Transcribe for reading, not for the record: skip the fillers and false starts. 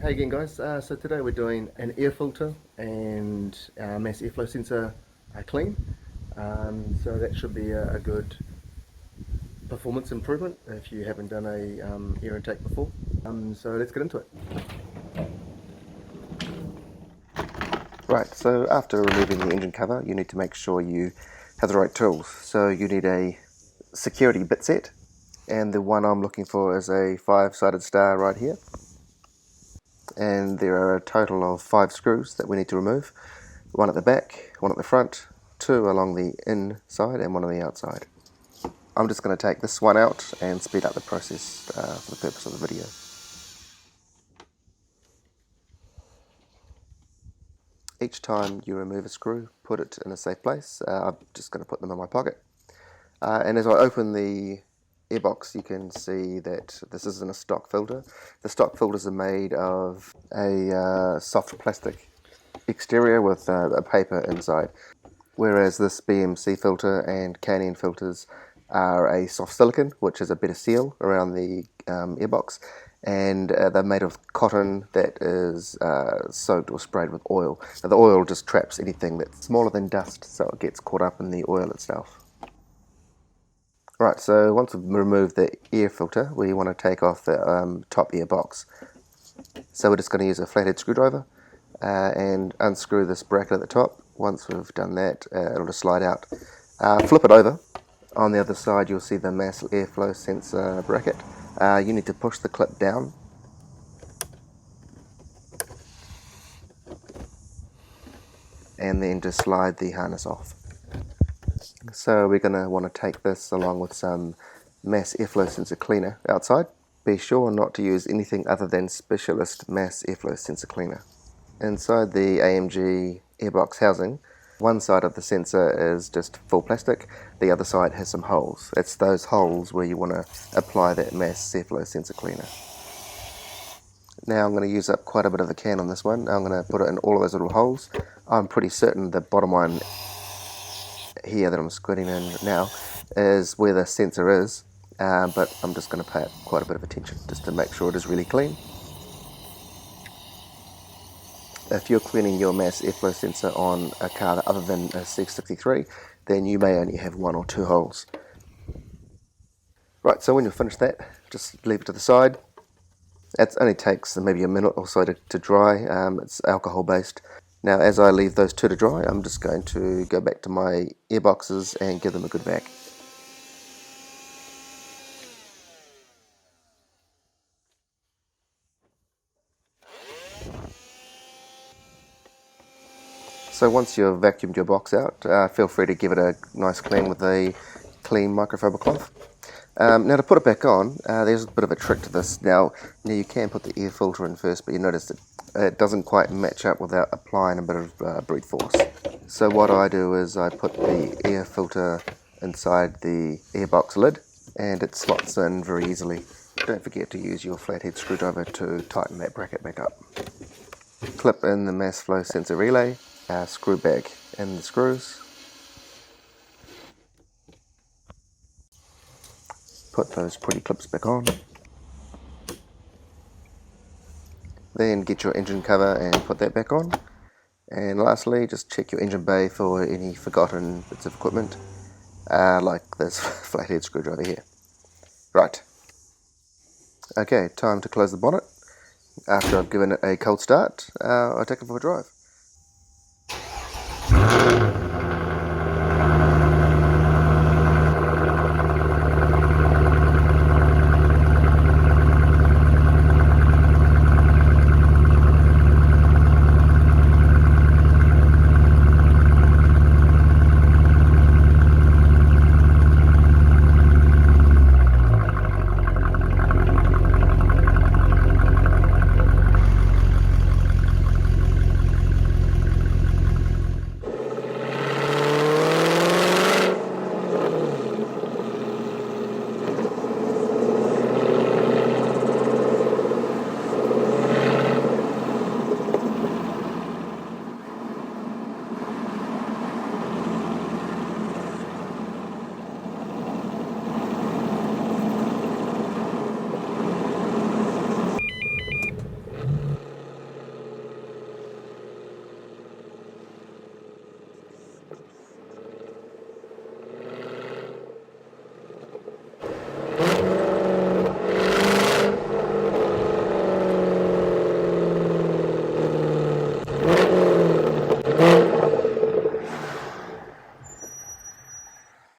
Hey again guys, so today we're doing an air filter and mass airflow sensor clean. So that should be a good performance improvement if you haven't done a air intake before. So let's get into it. Right, so after removing the engine cover you need to make sure you have the right tools. So you need a security bit set, and the one I'm looking for is a 5-sided star right here. And there are a total of 5 screws that we need to remove. One at the back, one at the front, 2 along the inside and 1 on the outside. I'm just going to take this one out and speed up the process for the purpose of the video. Each time you remove a screw, put it in a safe place. I'm just going to put them in my pocket. And as I open the airbox, you can see that this isn't a stock filter. The stock filters are made of a soft plastic exterior with a paper inside, whereas this BMC filter and Canyon filters are a soft silicon, which is a better seal around the airbox, and they're made of cotton that is soaked or sprayed with oil. Now, the oil just traps anything that's smaller than dust, so it gets caught up in the oil itself. Right, so once we've removed the air filter, we want to take off the top air box. So we're just going to use a flathead screwdriver and unscrew this bracket at the top. Once we've done that, it'll just slide out. Flip it over. On the other side, you'll see the mass airflow sensor bracket. You need to push the clip down. And then just slide the harness off. So we're going to want to take this along with some mass airflow sensor cleaner outside. Be sure not to use anything other than specialist mass airflow sensor cleaner. Inside the AMG airbox housing, one side of the sensor is just full plastic, the other side has some holes. It's those holes where you want to apply that mass airflow sensor cleaner. Now I'm going to use up quite a bit of the can on this one. I'm going to put it in all of those little holes. I'm pretty certain the bottom one here that I'm squirting in now is where the sensor is, but I'm just going to pay it quite a bit of attention just to make sure it is really clean. If you're cleaning your mass airflow sensor on a car other than a C63, then you may only have 1 or 2 holes. Right, so when you've finished that, just leave it to the side. It only takes maybe a minute or so to dry. It's alcohol based. Now as I leave those 2 to dry, I'm just going to go back to my airboxes and give them a good vac. So once you've vacuumed your box out, feel free to give it a nice clean with a clean microfiber cloth. Now to put it back on, there's a bit of a trick to this. Now you can put the air filter in first, but you notice that it doesn't quite match up without applying a bit of brute force. So what I do is I put the air filter inside the airbox lid and it slots in very easily. Don't forget to use your flathead screwdriver to tighten that bracket back up. Clip in the mass flow sensor relay, screw back in the screws. Put those pretty clips back on. Then get your engine cover and put that back on. And lastly, just check your engine bay for any forgotten bits of equipment, like this flathead screwdriver here. Right. Okay, time to close the bonnet. After I've given it a cold start, I'll take it for a drive.